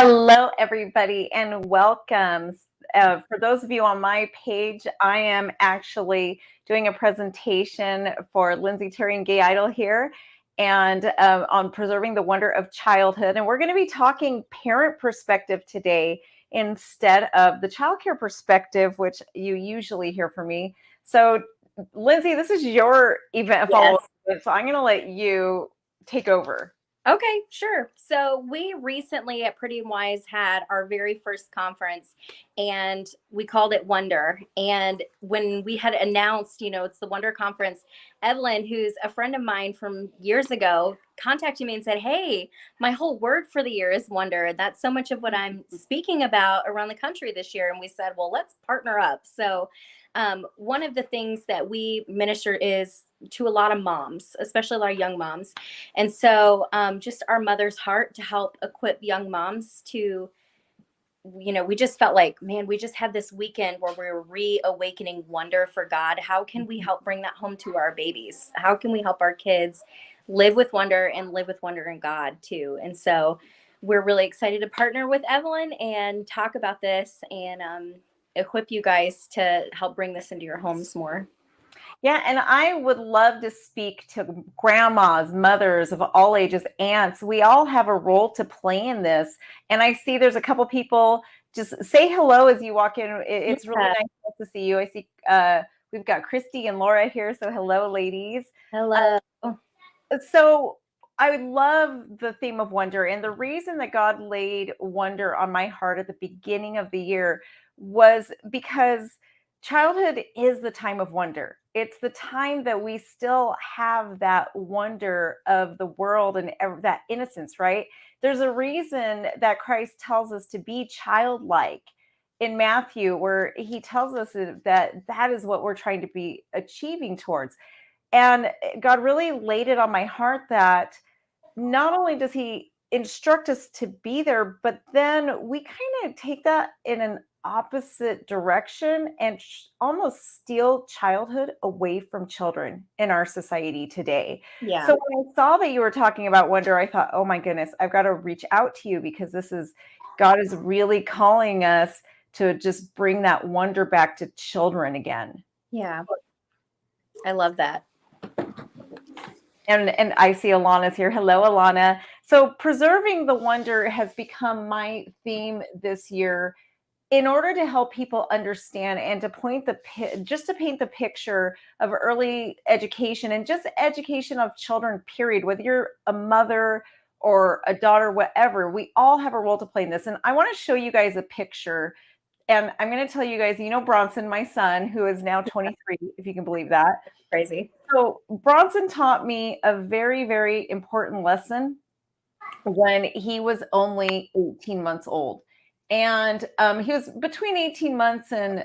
Hello, everybody, and welcome. For those of you on my page, I am actually doing a presentation for Lindsay Terry and Gay Idol here, and on preserving the wonder of childhood. And we're going to be talking parent perspective today instead of the childcare perspective, which you usually hear from me. So, Lindsay, this is your event follow-up, so I'm going to let you take over. Okay, sure. So we recently at Pretty and Wise had our very first conference and we called it Wonder. And when we had announced, it's the Wonder Conference, Evelyn, who's a friend of mine from years ago, contacted me and said, "Hey, my whole word for the year is wonder. That's so much of what I'm speaking about around the country this year." And we said, "Well, let's partner up." So one of the things that we minister is to a lot of moms, especially a lot of young moms. And so just our mother's heart to help equip young moms to, we just felt like, man, we just had this weekend where we were reawakening wonder for God. How can we help bring that home to our babies? How can we help our kids live with wonder and live with wonder in God too? And so we're really excited to partner with Evelyn and talk about this and equip you guys to help bring this into your homes more. Yeah, and I would love to speak to grandmas, mothers of all ages, aunts. We all have a role to play in this. And I see there's a couple people. Just say hello as you walk in. It's really nice to see you. I see we've got Christy and Laura here. So hello, ladies. Hello. So I would love the theme of wonder. And the reason that God laid wonder on my heart at the beginning of the year was because childhood is the time of wonder. It's the time that we still have that wonder of the world and that innocence, right? There's a reason that Christ tells us to be childlike in Matthew, where he tells us that is what we're trying to be achieving towards. And God really laid it on my heart that not only does he instruct us to be there, but then we kind of take that in an opposite direction and almost steal childhood away from children in our society today. Yeah. So when I saw that you were talking about wonder, I thought, oh my goodness, I've got to reach out to you because God is really calling us to just bring that wonder back to children again. Yeah. I love that. And I see Alana's here. Hello, Alana. So preserving the wonder has become my theme this year in order to help people understand and to paint the picture of early education and just education of children, period. Whether you're a mother or a daughter, whatever, we all have a role to play in this. And I want to show you guys a picture. And I'm going to tell you guys, Bronson, my son, who is now 23, if you can believe that. Crazy. So Bronson taught me a very, very important lesson when he was only 18 months old. And he was between 18 months and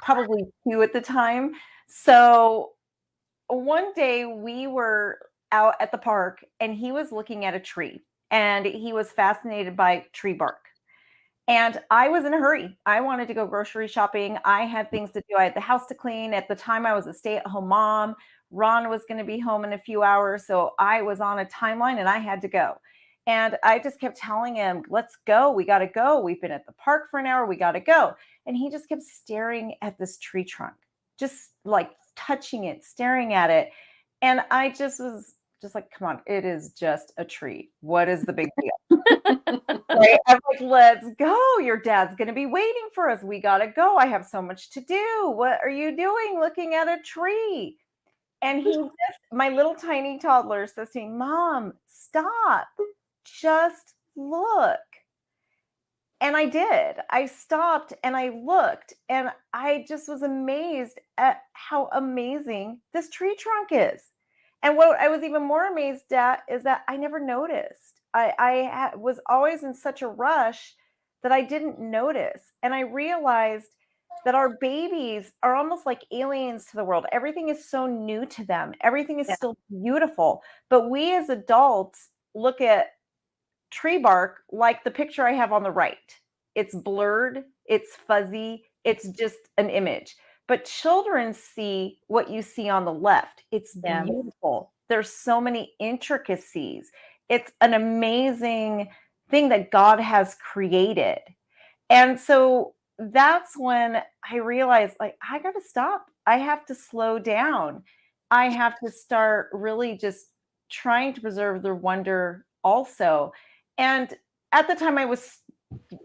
probably 2 at the time. So one day we were out at the park and he was looking at a tree and he was fascinated by tree bark. And I was in a hurry. I wanted to go grocery shopping. I had things to do. I had the house to clean. At the time, I was a stay-at-home mom. Ron was going to be home in a few hours. So I was on a timeline and I had to go. And I just kept telling him, let's go. We got to go. We've been at the park for an hour. We got to go. And he just kept staring at this tree trunk, just like touching it, staring at it. And I just was just like, come on, it is just a tree. What is the big deal? Right? I'm like, let's go. Your dad's going to be waiting for us. We got to go. I have so much to do. What are you doing looking at a tree? And my little tiny toddler says to me, Mom, stop. Just look. And I did. I stopped and I looked and I just was amazed at how amazing this tree trunk is. And what I was even more amazed at is that I never noticed. I was always in such a rush that I didn't notice. And I realized that our babies are almost like aliens to the world. Everything is so new to them. Everything is still beautiful. But we as adults look at tree bark like the picture I have on the right. It's blurred, it's fuzzy, it's just an image. But children see what you see on the left. It's beautiful. There's so many intricacies. It's an amazing thing that God has created. And so that's when I realized, like, I got to stop. I have to slow down. I have to start really just trying to preserve the wonder also. And at the time, I was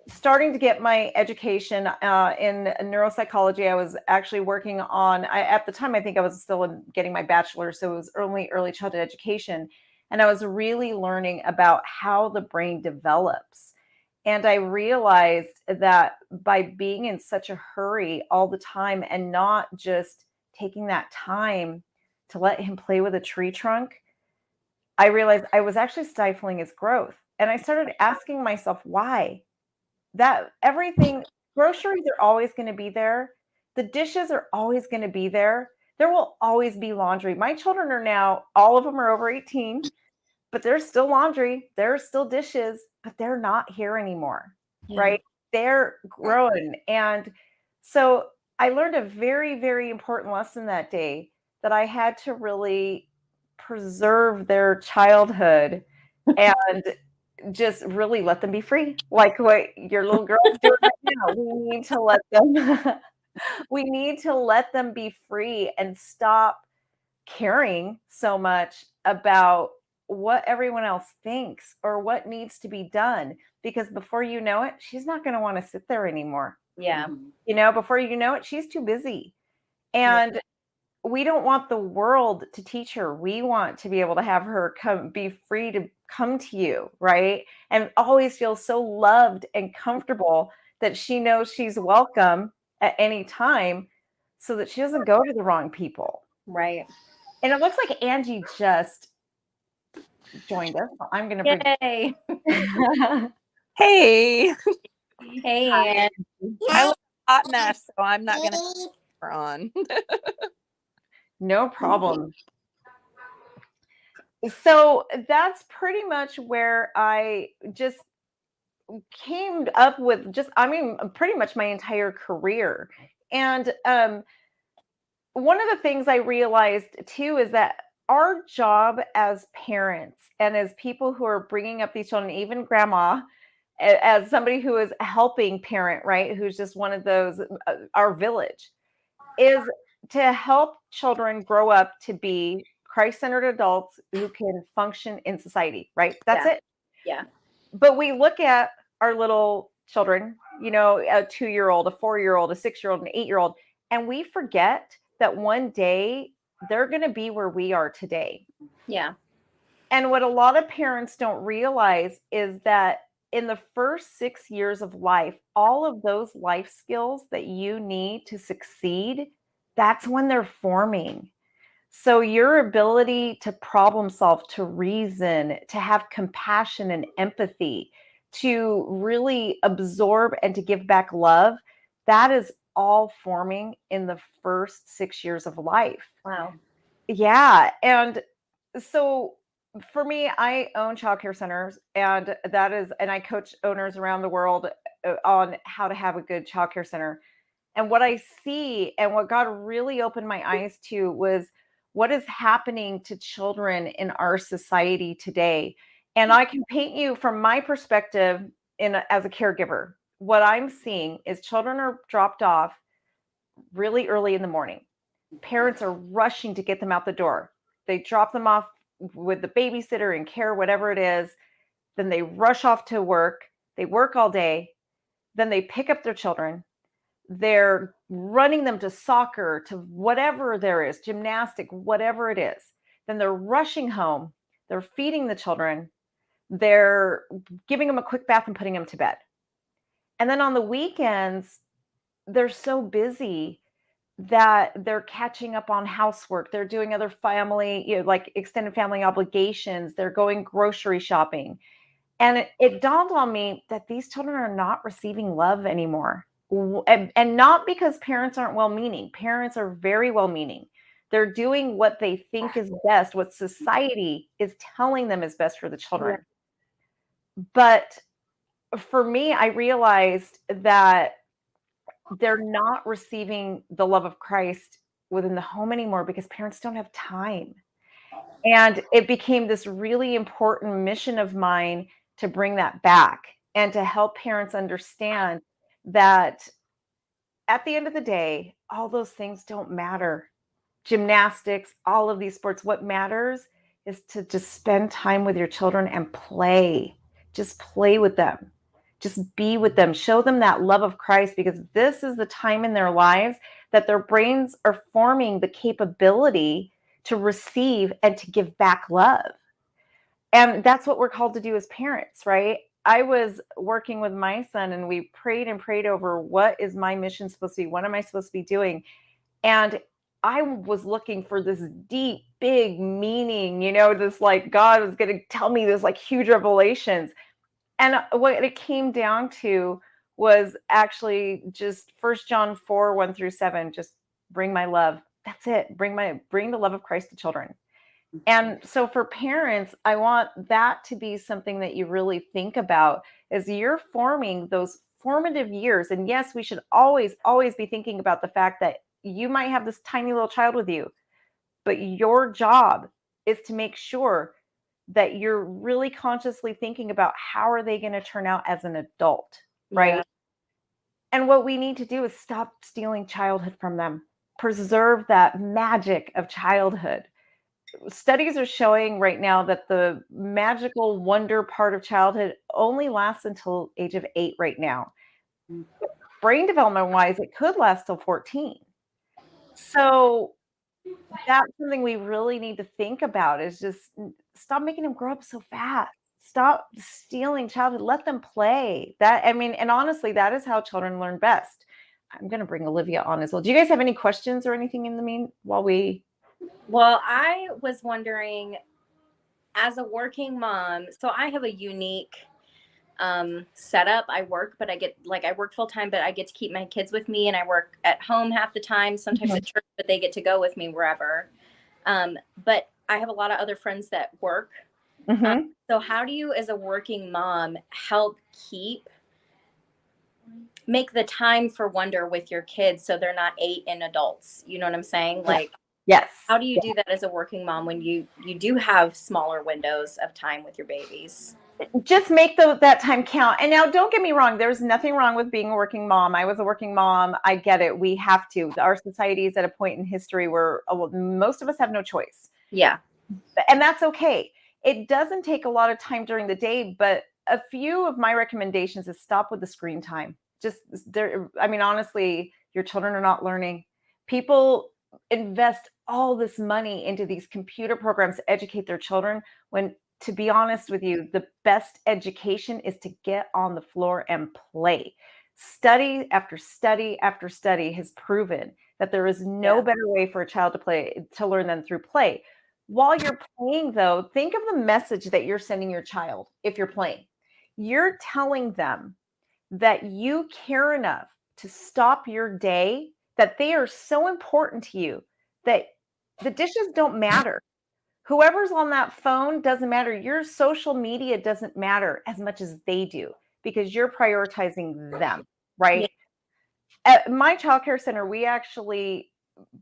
starting to get my education in neuropsychology. I was actually working on, at the time, I think I was still getting my bachelor's. So it was early childhood education. And I was really learning about how the brain develops. And I realized that by being in such a hurry all the time and not just taking that time to let him play with a tree trunk, I realized I was actually stifling his growth. And I started asking myself why. That everything, groceries are always going to be there. The dishes are always going to be there. There will always be laundry. My children are now, all of them are over 18, but there's still laundry, there's still dishes, but they're not here anymore, Yeah. right? They're growing. And so I learned a very, very important lesson that day, that I had to really preserve their childhood and just really let them be free, like what your little girl is doing right now. We need to let them we need to let them be free and stop caring so much about what everyone else thinks or what needs to be done, because before you know it, she's not going to want to sit there anymore. Yeah. Before you know it, she's too busy. Yeah. And we don't want the world to teach her. We want to be able to have her be free to come to you, right? And always feel so loved and comfortable that she knows she's welcome at any time, so that she doesn't go to the wrong people. Right. And it looks like Angie just joined us. So I'm going to bring. Yay. Hey, Hey, Ann. I look a hot mess, so I'm not gonna have her on. No problem. So that's pretty much where I just came up with, pretty much my entire career. And one of the things I realized too is that our job as parents and as people who are bringing up these children, even grandma, as somebody who is helping parent, right, who's just one of those, our village, is to help children grow up to be Christ-centered adults who can function in society, right? That's Yeah. it. Yeah. But we look at our little children, a 2-year-old, a 4-year-old, a 6-year-old, an 8-year-old, and we forget that one day they're going to be where we are today. Yeah. And what a lot of parents don't realize is that in the first 6 years of life, all of those life skills that you need to succeed, that's when they're forming. So your ability to problem solve, to reason, to have compassion and empathy, to really absorb and to give back love, that is all forming in the first 6 years of life. Wow. Yeah. And so for me, I own childcare centers, and I coach owners around the world on how to have a good childcare center. And what I see and what God really opened my eyes to was what is happening to children in our society today. And I can paint you from my perspective as a caregiver. What I'm seeing is children are dropped off really early in the morning. Parents are rushing to get them out the door. They drop them off with the babysitter and care, whatever it is. Then they rush off to work. They work all day. Then they pick up their children. They're running them to soccer, to whatever there is, gymnastic, whatever it is. Then they're rushing home. They're feeding the children. They're giving them a quick bath and putting them to bed. And then on the weekends, they're so busy that they're catching up on housework. They're doing other family, like extended family obligations. They're going grocery shopping. And it dawned on me that these children are not receiving love anymore. And not because parents aren't well-meaning. Parents are very well-meaning. They're doing what they think is best, what society is telling them is best for the children. Yeah. But for me, I realized that they're not receiving the love of Christ within the home anymore because parents don't have time. And it became this really important mission of mine to bring that back and to help parents understand that at the end of the day, all those things don't matter. Gymnastics, all of these sports, what matters is to just spend time with your children and play. Just play with them. Just be with them. Show them that love of Christ, because this is the time in their lives that their brains are forming the capability to receive and to give back love. And that's what we're called to do as parents, right? I was working with my son and we prayed and prayed over, what is my mission supposed to be? What am I supposed to be doing? And I was looking for this deep, big meaning, this like God was going to tell me this like huge revelations. And what it came down to was actually just 1 John 4, 1-7, just bring my love. That's it. Bring the love of Christ to children. And so for parents, I want that to be something that you really think about as you're forming those formative years. And yes, we should always, always be thinking about the fact that you might have this tiny little child with you, but your job is to make sure that you're really consciously thinking about how are they going to turn out as an adult, right? Yeah. And what we need to do is stop stealing childhood from them, preserve that magic of childhood. Studies are showing right now that the magical wonder part of childhood only lasts until age of 8 right now. Brain development wise, it could last till 14. So that's something we really need to think about, is just stop making them grow up so fast. Stop stealing childhood. Let them play. And honestly, that is how children learn best. I'm going to bring Olivia on as well. Do you guys have any questions or anything in the mean while we? Well, I was wondering, as a working mom, so I have a unique setup. I work, but I work full time, but I get to keep my kids with me, and I work at home half the time, sometimes at church, but they get to go with me wherever. But I have a lot of other friends that work. So how do you, as a working mom, help make the time for wonder with your kids so they're not 8 and adults? You know what I'm saying? Like, yes. How do you do that as a working mom when you do have smaller windows of time with your babies? Just make that time count. And now, don't get me wrong, there's nothing wrong with being a working mom. I was a working mom. I get it. We have to. Our society is at a point in history where most of us have no choice. Yeah. And that's okay. It doesn't take a lot of time during the day, but a few of my recommendations is stop with the screen time. Honestly, your children are not learning. People invest all this money into these computer programs to educate their children, when, to be honest with you, the best education is to get on the floor and play. Study after study after study has proven that there is no better way for a child to learn than through play. While you're playing, though, think of the message that you're sending your child. If you're playing, you're telling them that you care enough to stop your day, that they are so important to you that the dishes don't matter. Whoever's on that phone doesn't matter. Your social media doesn't matter as much as they do, because you're prioritizing them, right? Yeah. At my childcare center, we actually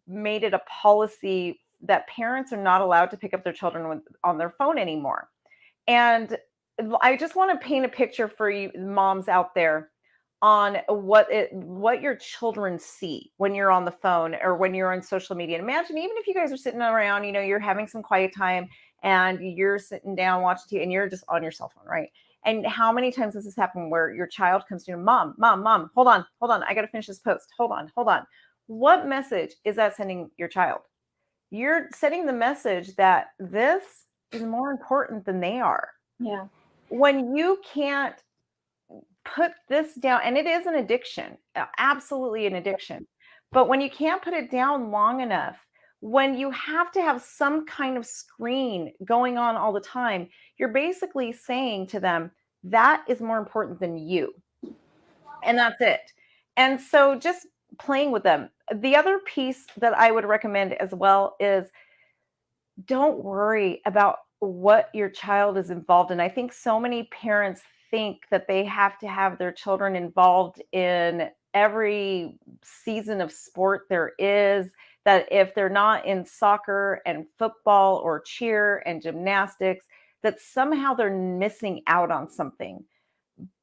made it a policy that parents are not allowed to pick up their children on their phone anymore. And I just want to paint a picture for you moms out there on what your children see when you're on the phone or when you're on social media. And imagine, even if you guys are sitting around, you're having some quiet time and you're sitting down watching TV and you're just on your cell phone, right? And how many times does this happen where your child comes to you, mom, hold on, I got to finish this post. Hold on. What message is that sending your child? You're sending the message that this is more important than they are. Yeah. When you can't put this down, and it is an addiction, absolutely an addiction, but when you can't put it down long enough, when you have to have some kind of screen going on all the time, you're basically saying to them, that is more important than you. And that's it. And so just playing with them. The other piece that I would recommend as well is, don't worry about what your child is involved in. I think so many parents think that they have to have their children involved in every season of sport there is, that if they're not in soccer and football or cheer and gymnastics, that somehow they're missing out on something,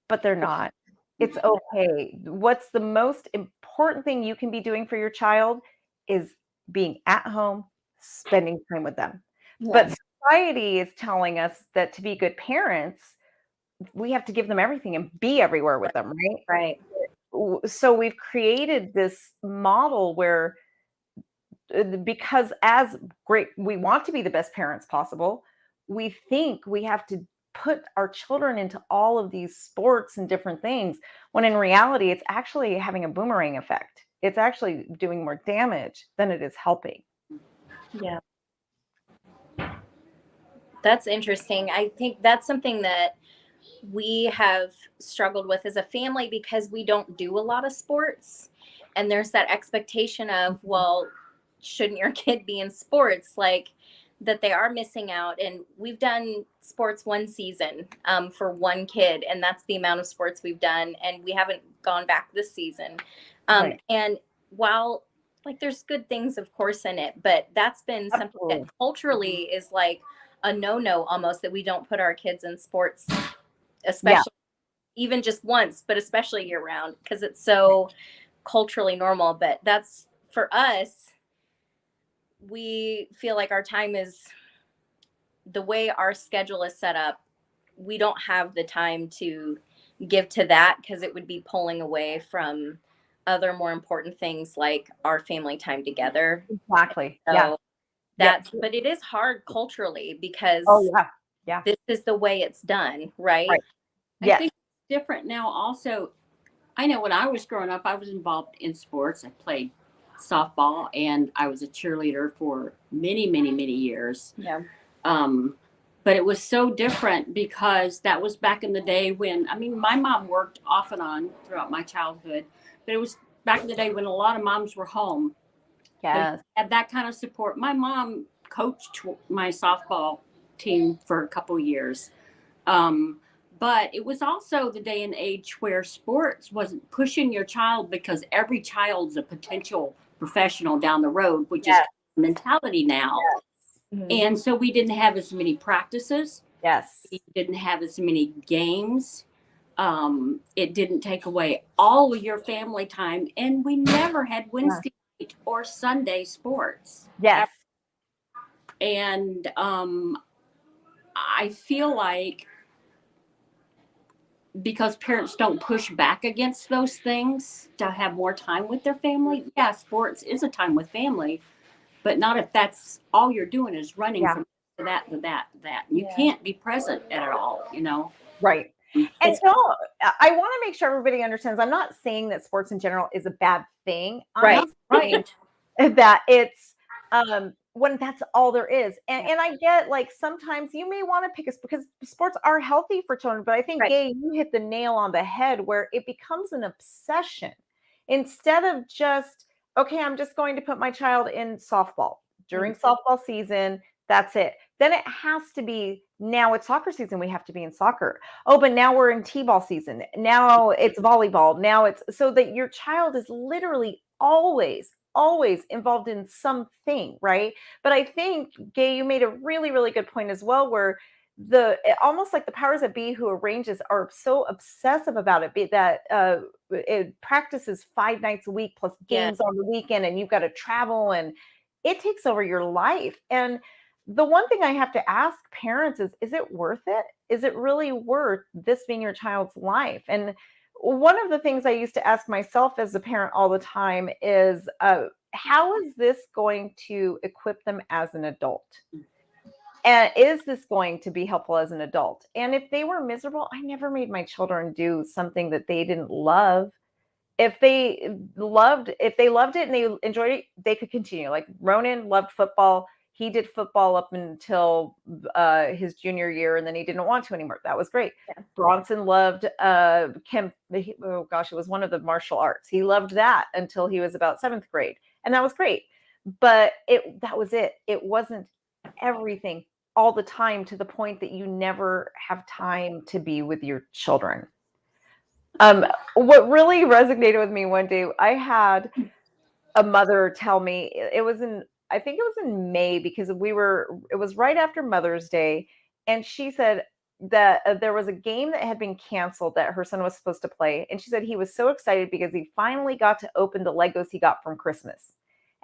but they're not. It's okay. What's the most important thing you can be doing for your child is being at home, spending time with them. But society is telling us that to be good parents, we have to give them everything and be everywhere with them, right? Right. So we've created this model where because as great we want to be the best parents possible, we think we have to put our children into all of these sports and different things, when in reality it's actually having a boomerang effect. It's actually doing more damage than it is helping. Yeah. That's interesting. I think that's something that we have struggled with as a family because we don't do a lot of sports. And there's that expectation of, well, shouldn't your kid be in sports? Like that they are missing out. And we've done sports one season for one kid, and that's the amount of sports we've done. And we haven't gone back this season. Right. And while like there's good things, of course, in it, but that's been something Absolutely. that culturally is like a no-no almost, that we don't put our kids in sports, especially even just once, but especially year round, because it's so culturally normal. But that's for us, we feel like our time is the way our schedule is set up. We don't have the time to give to that because it would be pulling away from other more important things like our family time together. Exactly. So Yeah. that's, but it is hard culturally because Oh yeah. Yeah. this is the way it's done, right? Right. I Yes. think it's different now also. I know when I was growing up, I was involved in sports. I played softball and I was a cheerleader for many, many, many years. Yeah. But it was so different because that was back in the day when, I mean, my mom worked off and on throughout my childhood, but it was back in the day when a lot of moms were home. Yes. Had that kind of support. My mom coached my softball team for a couple years. But it was also the day and age where sports wasn't pushing your child because every child's a potential professional down the road, which is mentality now. Mhm. And so we didn't have as many practices. Yes. We didn't have as many games. It didn't take away all of your family time. And we never had Wednesday night or Sunday sports. Yes. And I feel like because parents don't push back against those things to have more time with their family. Yeah, sports is a time with family, but not if that's all you're doing is running Yeah. from that to that. You Yeah. can't be present at it all, you know. Right. And It's- so I want to make sure everybody understands, I'm not saying that sports in general is a bad thing. Right. I'm saying that it's when that's all there is. And I get like sometimes you may want to pick us because sports are healthy for children, but I think Right. Gay, you hit the nail on the head where it becomes an obsession instead of just, okay, I'm just going to put my child in softball during softball season. That's it. Then it has to be, now it's soccer season, we have to be in soccer. Oh, but now we're in t-ball season. Now it's volleyball. Now it's so that your child is literally always involved in something, right? But I think, Gay, you made a really, really good point as well, where almost like the powers that be who arranges are so obsessive about it, be that it practices 5 nights a week plus games on the weekend, and you've got to travel, and it takes over your life. And the one thing I have to ask parents is it worth it? Is it really worth this being your child's life? And one of the things I used to ask myself as a parent all the time is, how is this going to equip them as an adult? And is this going to be helpful as an adult? And if they were miserable, I never made my children do something that they didn't love. If they loved it and they enjoyed it, they could continue. Like Ronan loved football. He did football up until his junior year, and then he didn't want to anymore. That was great. Yeah. Bronson loved it was one of the martial arts. He loved that until he was about 7th grade, and that was great. But that was it. It wasn't everything all the time, to the point that you never have time to be with your children. What really resonated with me one day, I had a mother tell me, I think it was in May, because it was right after Mother's Day, and she said that there was a game that had been canceled that her son was supposed to play. And she said he was so excited because he finally got to open the Legos he got from Christmas.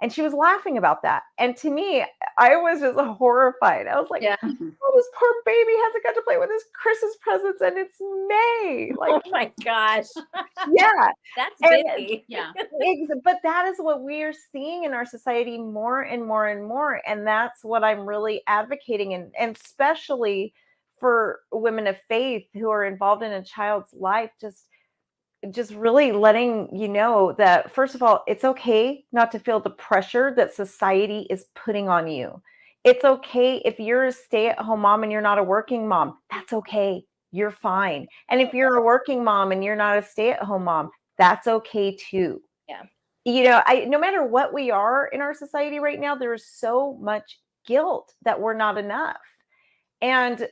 And she was laughing about that. And to me, I was just horrified. I was like, Yeah. oh, this poor baby hasn't got to play with his Christmas presents and it's May. Like, Oh my gosh. yeah. That's And- busy. Yeah. But that is what we are seeing in our society more and more and more. And that's what I'm really advocating. And especially for women of faith who are involved in a child's life, just really letting you know that, first of all, it's okay not to feel the pressure that society is putting on you. It's okay if you're a stay-at-home mom and you're not a working mom. That's okay. You're fine. And if you're a working mom and you're not a stay-at-home mom, that's okay too. Yeah. You know, no matter what we are in our society right now, there is so much guilt that we're not enough. And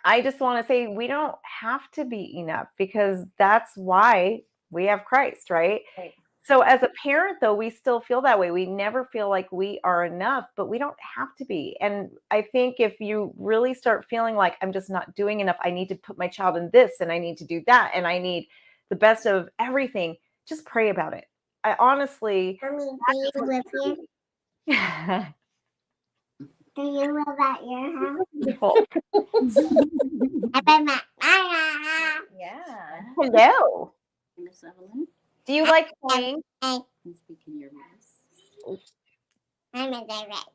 I just want to say we don't have to be enough, because that's why we have Christ, right? Right. So as a parent, though, we still feel that way. We never feel like we are enough, but we don't have to be. And I think if you really start feeling like I'm just not doing enough, I need to put my child in this and I need to do that and I need the best of everything, just pray about it. I honestly, Mommy, do you live here? Do you live at your house? Beautiful. I bet my Yeah. Hello. Miss Evelyn, Do you like playing? Hey, can speak in your voice. I'm a direct.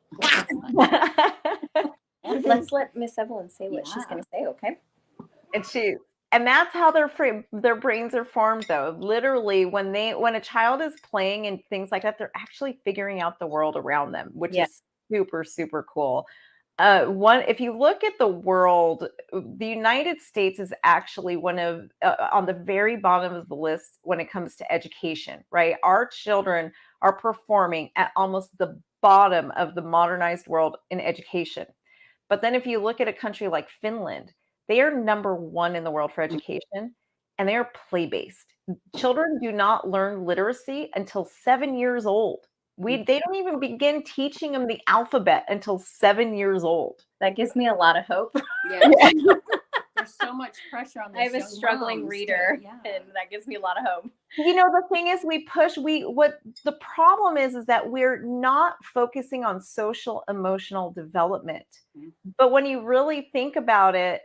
Let's let Miss Evelyn say what she's Yeah. going to say, okay? And that's how their brains are formed, though. Literally, when a child is playing and things like that, they're actually figuring out the world around them, which Yeah. is super, super cool. If you look at the world, the United States is actually one of on the very bottom of the list when it comes to education, right? Our children are performing at almost the bottom of the modernized world in education. But then if you look at a country like Finland, they are number one in the world for education, and they are play-based. Children do not learn literacy until 7 years old. They don't even begin teaching them the alphabet until 7 years old. That gives me a lot of hope. Yes. There's so much pressure on I have those a young struggling moms reader, yeah. and that gives me a lot of hope. You know, the thing is, what the problem is that we're not focusing on social emotional development. Mhm. But when you really think about it,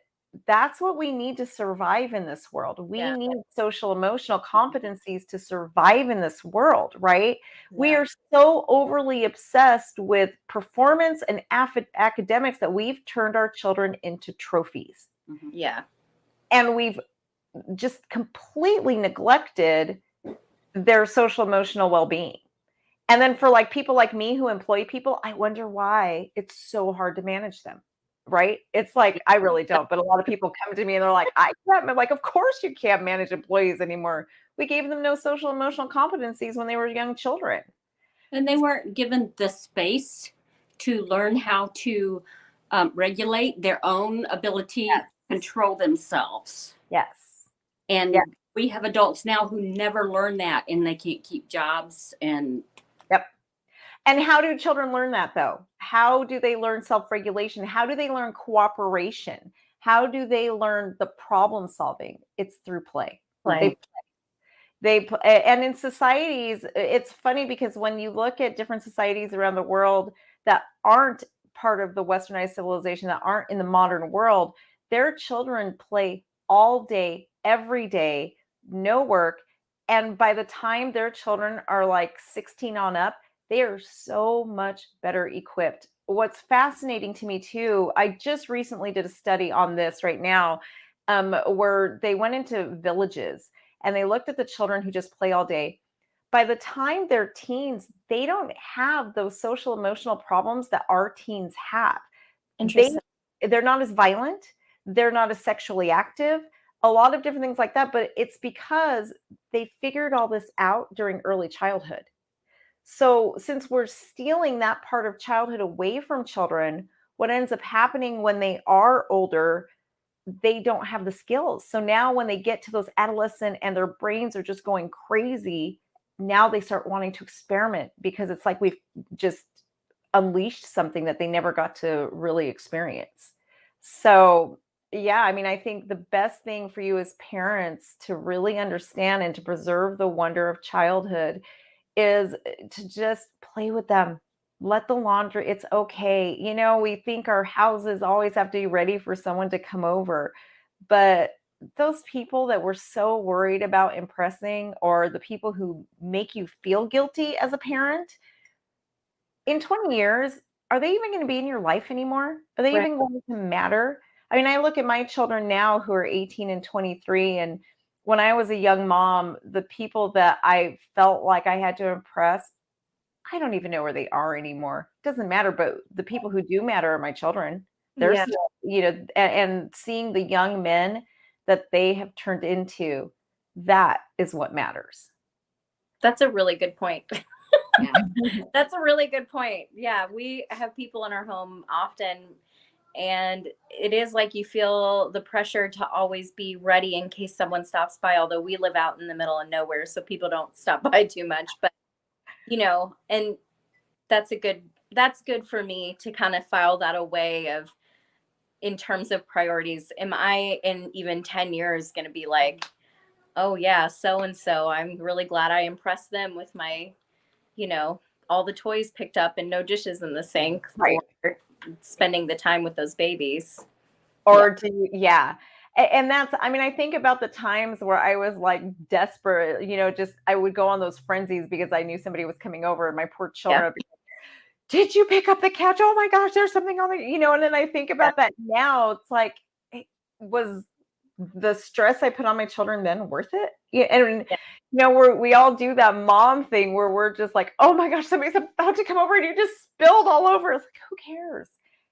that's what we need to survive in this world. We Yeah. need social emotional competencies to survive in this world, right? We Yeah. are so overly obsessed with performance and academics that we've turned our children into trophies. Mhm. Yeah. And we've just completely neglected their social emotional well-being. And then for like people like me who employ people, I wonder why it's so hard to manage them. Right? It's like, I really don't, but a lot of people come to me and they're like, I can't. I'm like, of course you can't manage employees anymore. We gave them no social emotional competencies when they were young children. And they weren't given the space to learn how to regulate their own ability Yes. to control themselves. Yes. And Yeah. we have adults now who never learn that, and they can't keep jobs. And And how do children learn that, though? How do they learn self-regulation? How do they learn cooperation? How do they learn the problem solving? It's through play. Play. And in societies, it's funny because when you look at different societies around the world that aren't part of the westernized civilization, that aren't in the modern world, their children play all day, every day, no work. And by the time their children are like 16 on up, they are so much better equipped. What's fascinating to me too, I just recently did a study on this right now, where they went into villages and they looked at the children who just play all day. By the time they're teens, they don't have those social emotional problems that our teens have. Interesting. They're not as violent. They're not as sexually active. A lot of different things like that, but it's because they figured all this out during early childhood. So since we're stealing that part of childhood away from children, what ends up happening when they are older, they don't have the skills. So now when they get to those adolescent and their brains are just going crazy, now they start wanting to experiment because it's like we've just unleashed something that they never got to really experience. So, yeah, I mean, I think the best thing for you as parents to really understand and to preserve the wonder of childhood is to just play with them. Let the laundry, it's okay. We think our houses always have to be ready for someone to come over, but those people that we're so worried about impressing, or the people who make you feel guilty as a parent, in 20 years, are they even going to be in your life anymore? Are they Right. even going to matter? I mean, I look at my children now who are 18 and 23, and when I was a young mom, the people that I felt like I had to impress, I don't even know where they are anymore. Doesn't matter, but the people who do matter are my children. They're Yeah. still, and seeing the young men that they have turned into, that is what matters. That's a really good point. Yeah. That's a really good point. Yeah, we have people in our home often, and it is like you feel the pressure to always be ready in case someone stops by, although we live out in the middle of nowhere, so people don't stop by too much. But, and that's good for me to kind of file that away of, in terms of priorities. Am I in even 10 years going to be like, oh yeah, so and so, I'm really glad I impressed them with my, all the toys picked up and no dishes in the sink, Right. or spending the time with those babies. Or do you, yeah. And that's, I mean, I think about the times where I was like desperate, just I would go on those frenzies because I knew somebody was coming over, and my poor children would be like, did you pick up the couch? Oh my gosh, there's something on and then I think about that now. It's like, was the stress I put on my children then worth it? Yeah, and we all do that mom thing where we're just like, oh my gosh, somebody's about to come over and you just spilled all over. It's like, who cares?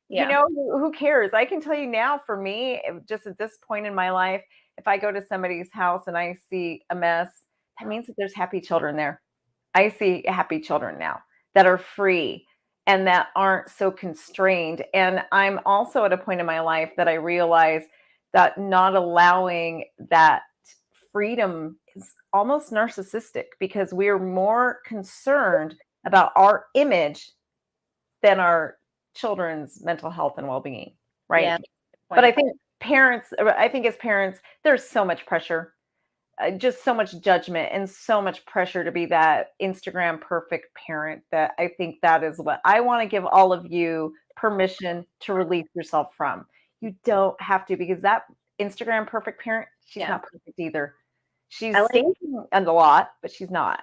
Yeah. Who cares? I can tell you now, for me, just at this point in my life, if I go to somebody's house and I see a mess, that means that there's happy children there. I see happy children now that are free and that aren't so constrained. And I'm also at a point in my life that I realize that not allowing that freedom is almost narcissistic, because we're more concerned about our image than our children's mental health and well-being, right? Yeah. But I think as parents, there's so much pressure, just so much judgment and so much pressure to be that Instagram perfect parent, that I think that is what I want to give all of you permission to release yourself from. You don't have to, because that Instagram perfect parent, she's not perfect either. She's stinking a lot, but she's not.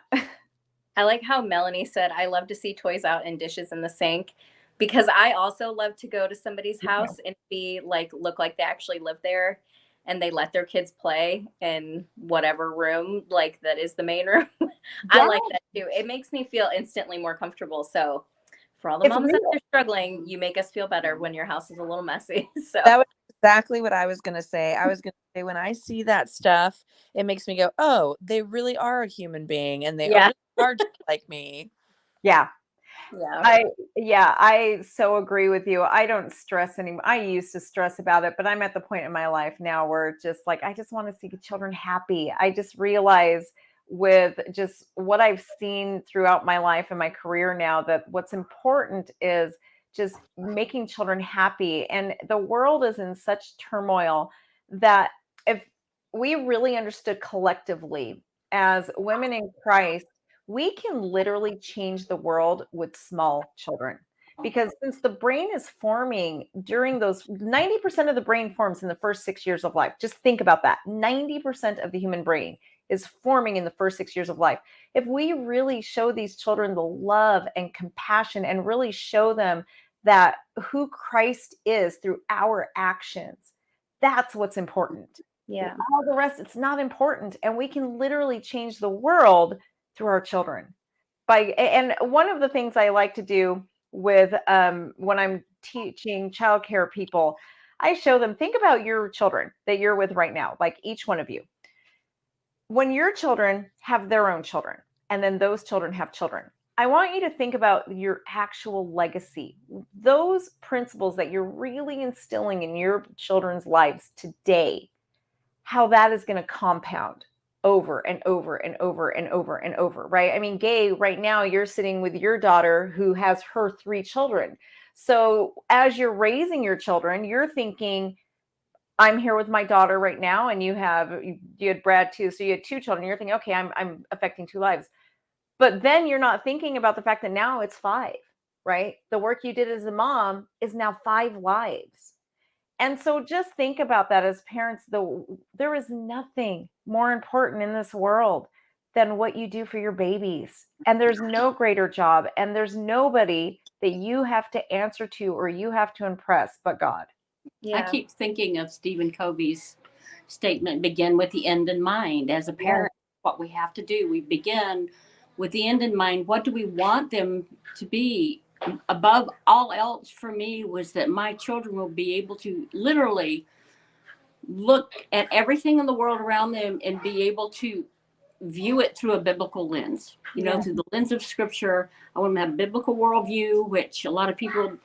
I like how Melanie said, I love to see toys out and dishes in the sink, because I also love to go to somebody's house and look like they actually live there, and they let their kids play in whatever room, like that is the main room. I like that too. It makes me feel instantly more comfortable. So for all the moms that are struggling, you make us feel better when your house is a little messy. So that was exactly what I was going to say. I was going to say, when I see that stuff, it makes me go, oh, they really are a human being, and they are just like me. Yeah. Yeah. I so agree with you. I don't stress anymore. I used to stress about it, but I'm at the point in my life now where it's just like, I just want to see the children happy. I just realize, with just what I've seen throughout my life and my career now, that what's important is just making children happy. And the world is in such turmoil that if we really understood collectively as women in Christ, we can literally change the world with small children. Because since the brain is forming during those 90% of the brain forms in the first 6 years of life. Just think about that. 90% of the human brain is forming in the first 6 years of life. If we really show these children the love and compassion, and really show them that who Christ is through our actions, that's what's important. Yeah. All the rest, it's not important. And we can literally change the world through our children. And one of the things I like to do with when I'm teaching childcare people, I show them, think about your children that you're with right now, like each one of you. When your children have their own children, and then those children have children, I want you to think about your actual legacy, those principles that you're really instilling in your children's lives today, how that is going to compound over and over and over and over and over, right? I mean, Gay, right now you're sitting with your daughter who has her 3 children. So as you're raising your children, you're thinking, I'm here with my daughter right now, and you had Brad too. So you had two children. You're thinking, okay, I'm affecting two lives. But then you're not thinking about the fact that now it's five, right? The work you did as a mom is now 5 lives. And so just think about that as parents. There is nothing more important in this world than what you do for your babies. And there's no greater job, and there's nobody that you have to answer to or you have to impress but God. I keep thinking of Stephen Covey's statement, begin with the end in mind. As a parent, what we have to do, we begin with the end in mind. What do we want them to be? Above all else for me was that my children will be able to literally look at everything in the world around them and be able to view it through a biblical lens, through the lens of scripture. I want them to have a biblical worldview, which a lot of people,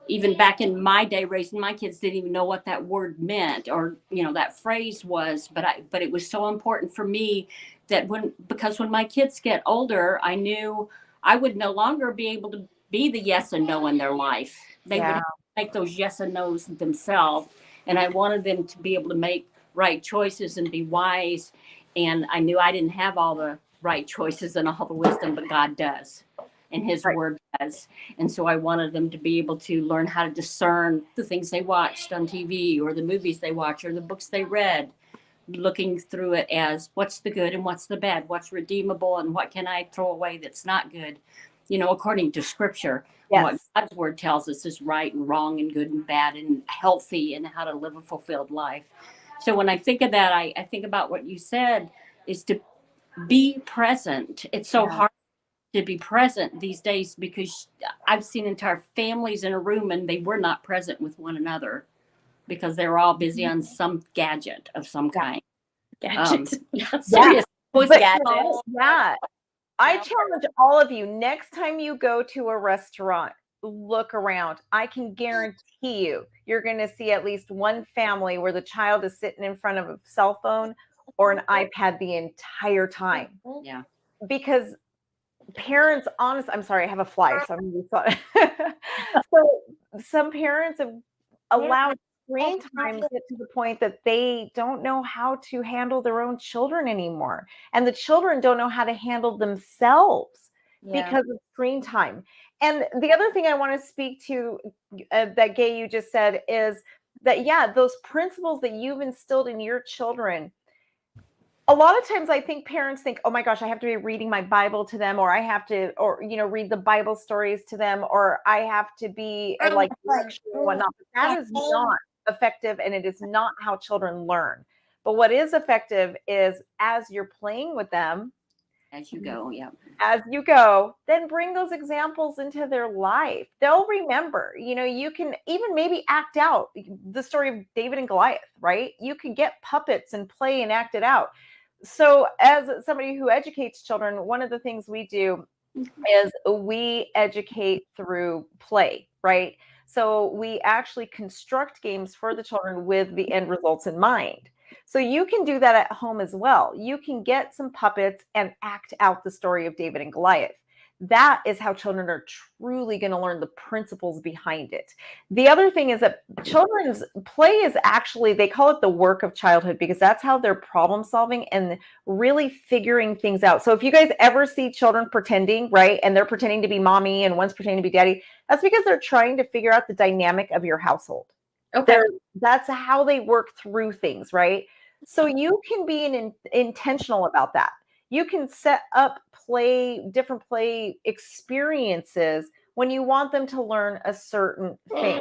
even back in my day raising my kids, didn't even know what that word meant or that phrase was, but it was so important for me that because when my kids get older, I knew I would no longer be able to be the yes and no in their life. They would make those yes and no's themselves, and I wanted them to be able to make right choices and be wise. And I knew I didn't have all the right choices and all the wisdom, but God does. And his word does. And so I wanted them to be able to learn how to discern the things they watched on TV or the movies they watch or the books they read, looking through it as what's the good and what's the bad, what's redeemable and what can I throw away that's not good, according to scripture. What God's word tells us is right and wrong and good and bad and healthy and how to live a fulfilled life. So when I think of that, I think about what you said is to be present. It's so hard to be present these days because I've seen entire families in a room and they were not present with one another because they were all busy on some gadget of some kind. Serious. Gadget. I challenge all of you, next time you go to a restaurant, look around. I can guarantee you're going to see at least one family where the child is sitting in front of a cell phone or an iPad the entire time. Yeah. Because parents, I'm sorry, I have a fly, so I'm going to So some parents have allowed screen time to get to the point that they don't know how to handle their own children anymore. And the children don't know how to handle themselves because of screen time. And the other thing I want to speak to that Gay you just said is that, those principles that you've instilled in your children, a lot of times I think parents think, oh my gosh, I have to be reading my Bible to them, or I have to, read the Bible stories to them, or I have to be like lecturing and whatnot. But that is not effective, and it is not how children learn. But what is effective is as you're playing with them, as you go, then bring those examples into their life. They'll remember, you can even maybe act out the story of David and Goliath, right? You can get puppets and play and act it out. So as somebody who educates children, one of the things we do is we educate through play, right? So we actually construct games for the children with the end results in mind. So you can do that at home as well. You can get some puppets and act out the story of David and Goliath. That is how children are truly going to learn the principles behind it. The other thing is that children's play is actually, they call it the work of childhood because that's how they're problem solving and really figuring things out. So if you guys ever see children pretending, right, and they're pretending to be mommy and one's pretending to be daddy, that's because they're trying to figure out the dynamic of your household. Okay. That's how they work through things, right? So you can be intentional about that. You can set up different play experiences when you want them to learn a certain thing.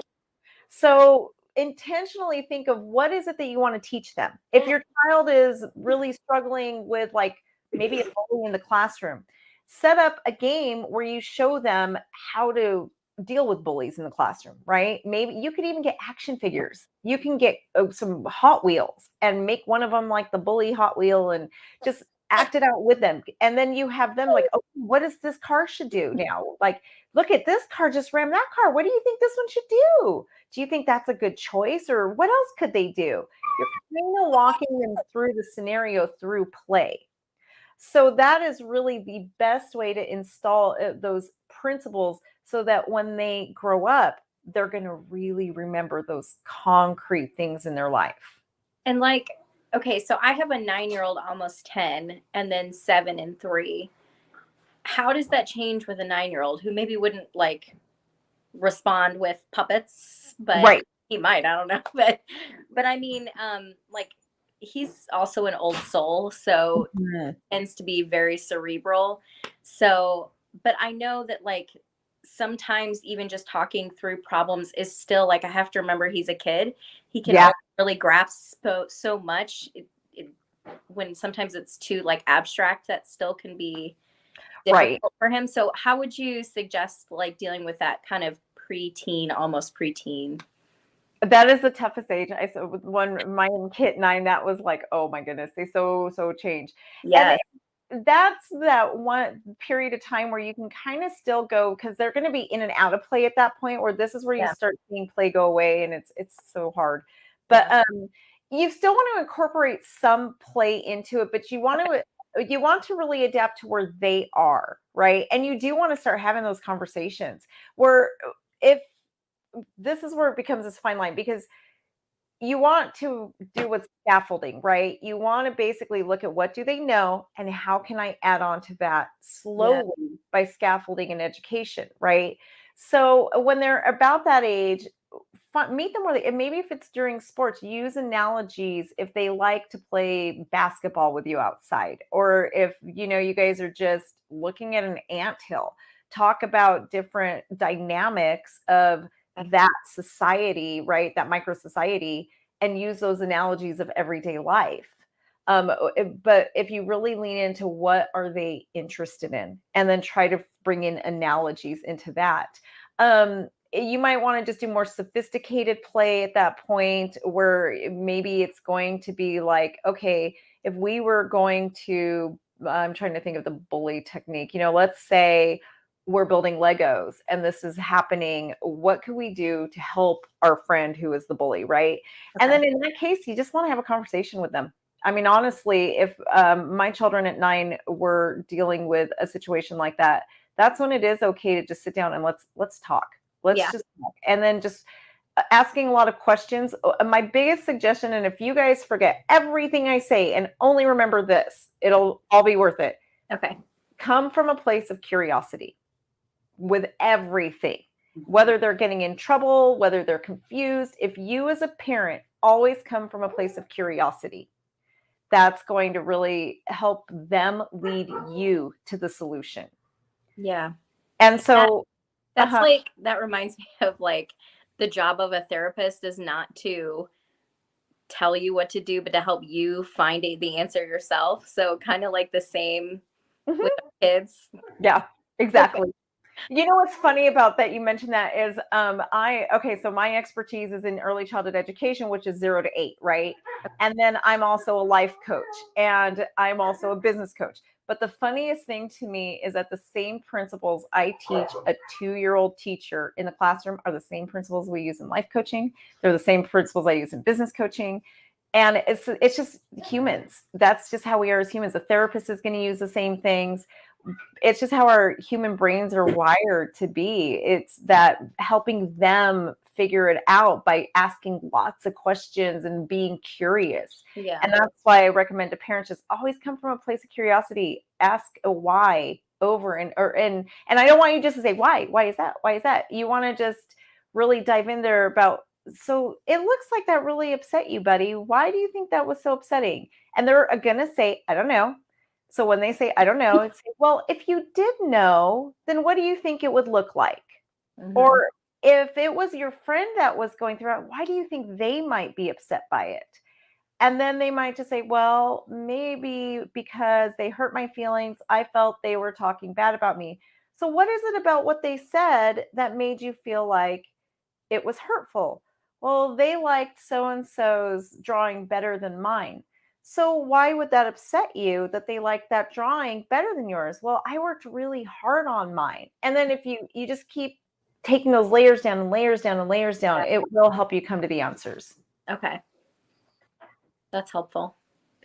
So intentionally think of what is it that you want to teach them. If your child is really struggling with like maybe a bully in the classroom, set up a game where you show them how to deal with bullies in the classroom, right? Maybe you could even get action figures. You can get some Hot Wheels and make one of them like the bully Hot Wheel and just act it out with them. And then you have them like, oh, what does this car should do now? Like, look at this car just rammed that car. What do you think this one should do? Do you think that's a good choice? Or what else could they do? You're kind of walking them through the scenario through play. So that is really the best way to install those principles so that when they grow up, they're going to really remember those concrete things in their life. And like, okay, so I have a 9-year-old, almost 10, and then 7 and 3. How does that change with a 9-year-old who maybe wouldn't like respond with puppets, but Right. he might, I don't know. But I mean, like he's also an old soul, so tends to be very cerebral. So, but I know that like sometimes even just talking through problems is still like I have to remember he's a kid. He can Yeah. only really grasp so much. When sometimes it's too like abstract, that still can be difficult Right. for him. So how would you suggest like dealing with that kind of preteen, almost preteen? That is the toughest age. I saw with one my kid 9, that was like, oh my goodness, they so change. Yes. And that's that one period of time where you can kind of still go, because they're going to be in and out of play at that point, where this is where you Yeah. start seeing play go away, and it's so hard. But you still want to incorporate some play into it, but you want to really adapt to where they are, right? And you do want to start having those conversations where if this is where it becomes this fine line, because you want to do what's scaffolding, right? You want to basically look at what do they know and how can I add on to that slowly by scaffolding and education, right? So when they're about that age, meet them where they, and maybe if it's during sports, use analogies if they like to play basketball with you outside, or if you guys are just looking at an anthill, talk about different dynamics of that society, right? That micro society, and use those analogies of everyday life. But if you really lean into what are they interested in, and then try to bring in analogies into that, you might want to just do more sophisticated play at that point, where maybe it's going to be like, okay, if we were going to, I'm trying to think of the bully technique, let's say we're building Legos and this is happening. What could we do to help our friend who is the bully, right? And then in that case, you just want to have a conversation with them. I mean, honestly, if my children at 9 were dealing with a situation like that, that's when it is okay to just sit down and let's talk. Let's just talk. And then just asking a lot of questions. My biggest suggestion, and if you guys forget everything I say and only remember this, it'll all be worth it. Okay. Come from a place of curiosity with everything, whether they're getting in trouble, whether they're confused. If you as a parent always come from a place of curiosity, that's going to really help them lead you to the solution. Yeah. And so that's like, that reminds me of like the job of a therapist is not to tell you what to do, but to help you find the answer yourself. So kind of like the same with kids. Yeah, exactly. You know what's funny about that? You mentioned that is so my expertise is in early childhood education, which is 0 to 8, right? And then I'm also a life coach and I'm also a business coach. But the funniest thing to me is that the same principles I teach a 2-year-old teacher in the classroom are the same principles we use in life coaching. They're the same principles I use in business coaching. And it's just humans. That's just how we are as humans. A therapist is going to use the same things. It's just how our human brains are wired to be. It's that helping them figure it out by asking lots of questions and being curious. Yeah. And that's why I recommend to parents just always come from a place of curiosity. Ask a why over and I don't want you just to say why is that? Why is that? You want to just really dive in there about, so it looks like that really upset you, buddy. Why do you think that was so upsetting? And they're going to say, I don't know. So when they say, I don't know, it's, well, if you did know, then what do you think it would look like? Mm-hmm. Or if it was your friend that was going through it, why do you think they might be upset by it? And then they might just say, well, maybe because they hurt my feelings. I felt they were talking bad about me. So what is it about what they said that made you feel like it was hurtful? Well, they liked so-and-so's drawing better than mine. So why would that upset you that they like that drawing better than yours? Well, I worked really hard on mine. And then if you just keep taking those layers down and layers down and layers down, it will help you come to the answers. Okay. That's helpful.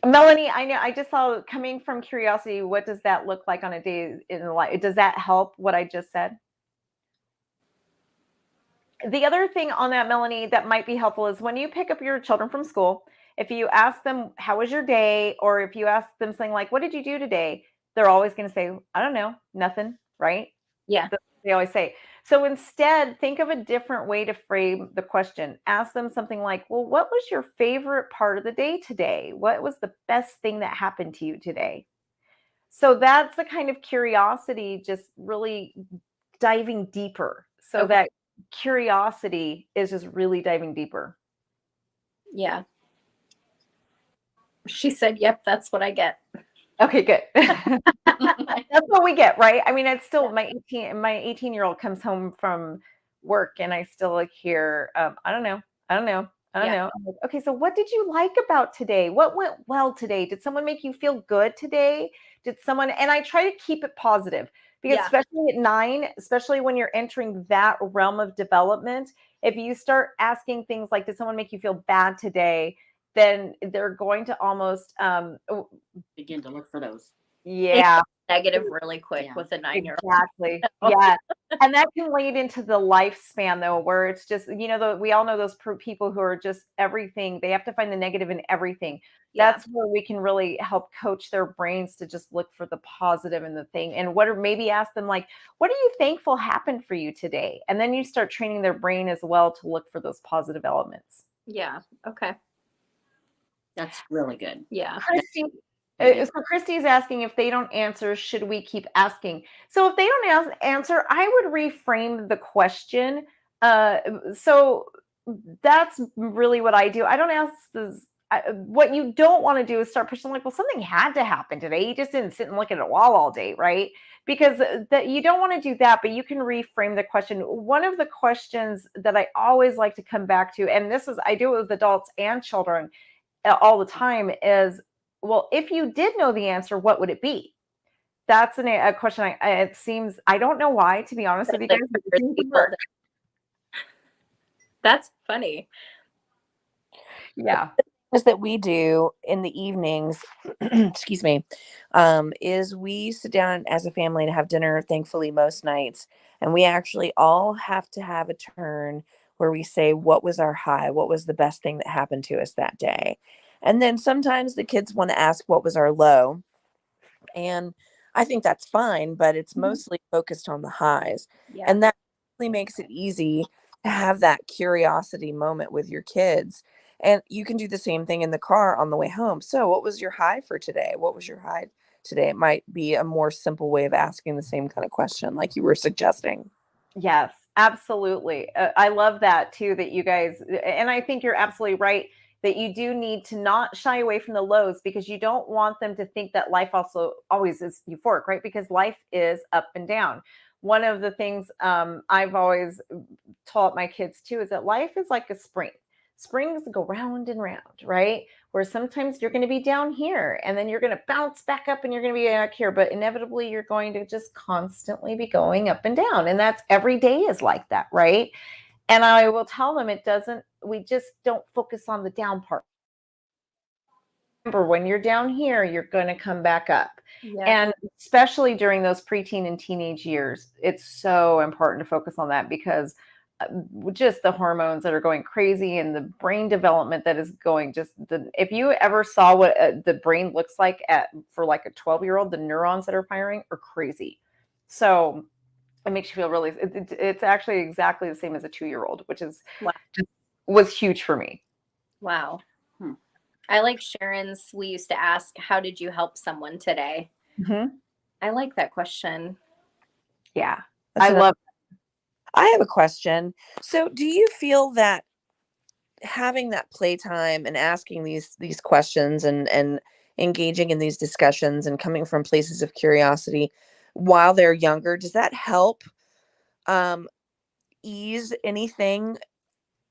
Melanie, I know I just saw, coming from curiosity, what does that look like on a day in life? Does that help what I just said? The other thing on that, Melanie, that might be helpful is when you pick up your children from school, if you ask them, how was your day? Or if you ask them something like, what did you do today? They're always going to say, I don't know, nothing, right? Yeah. That's what they always say. So instead, think of a different way to frame the question. Ask them something like, well, what was your favorite part of the day today? What was the best thing that happened to you today? So that's the kind of curiosity, just really diving deeper. So Okay. that curiosity is just really diving deeper. Yeah. She said, yep, that's what I get. Okay, good. That's what we get, right? I mean, it's still my 18-year-old comes home from work and I still like hear, I don't know. I'm like, okay, so what did you like about today? What went well today? Did someone make you feel good today? And I try to keep it positive because Yeah. especially at 9, especially when you're entering that realm of development, if you start asking things like, did someone make you feel bad today? Then they're going to almost, Begin to look for those. yeah. Negative really quick Yeah. with a 9-year-old. Exactly. Yeah. And that can lead into the lifespan though, where it's just, we all know those people who are just everything. They have to find the negative in everything. Yeah. That's where we can really help coach their brains to just look for the positive in the thing. And maybe ask them like, what are you thankful happened for you today? And then you start training their brain as well to look for those positive elements. Yeah. Okay. That's really good. Yeah. Christy, Yeah. so Christy's asking if they don't answer, should we keep asking? So if they don't answer, I would reframe the question. So that's really what I do. I don't ask this. What you don't want to do is start pushing like, well, something had to happen today. You just didn't sit and look at a wall all day, right? Because that you don't want to do that, but you can reframe the question. One of the questions that I always like to come back to, and I do it with adults and children all the time, is, well, if you did know the answer, what would it be? That's a question. It seems, I don't know why, to be honest with you guys. But it seems to work. That's funny. Yeah. Is that we do in the evenings, excuse me, is we sit down as a family to have dinner, thankfully, most nights. And we actually all have to have a turn where we say, what was our high? What was the best thing that happened to us that day? And then sometimes the kids want to ask, what was our low? And I think that's fine, but it's mostly focused on the highs. Yeah. And that really makes it easy to have that curiosity moment with your kids. And you can do the same thing in the car on the way home. So, what was your high for today? What was your high today? It might be a more simple way of asking the same kind of question, like you were suggesting. Yes, absolutely. I love that too, that you guys, and I think you're absolutely right that you do need to not shy away from the lows, because you don't want them to think that life also always is euphoric, right? Because life is up and down. One of the things I've always taught my kids too is that life is like a spring. Springs go round and round, right? Where sometimes you're going to be down here and then you're going to bounce back up and you're going to be back here, but inevitably you're going to just constantly be going up and down. And that's every day is like that, right? And I will tell them we just don't focus on the down part. Remember, when you're down here, you're going to come back up. Yeah. And especially during those preteen and teenage years, it's so important to focus on that, because just the hormones that are going crazy and the brain development that is going if you ever saw what the brain looks like for like a 12-year-old, the neurons that are firing are crazy. So it makes you feel really, it's actually exactly the same as a 2-year-old, which is was huge for me. Wow. I like Sharon's. We used to ask, how did you help someone today? Mm-hmm. I like that question. Yeah. That's I love I have a question. So, do you feel that having that playtime and asking these questions and engaging in these discussions and coming from places of curiosity while they're younger, does that help ease anything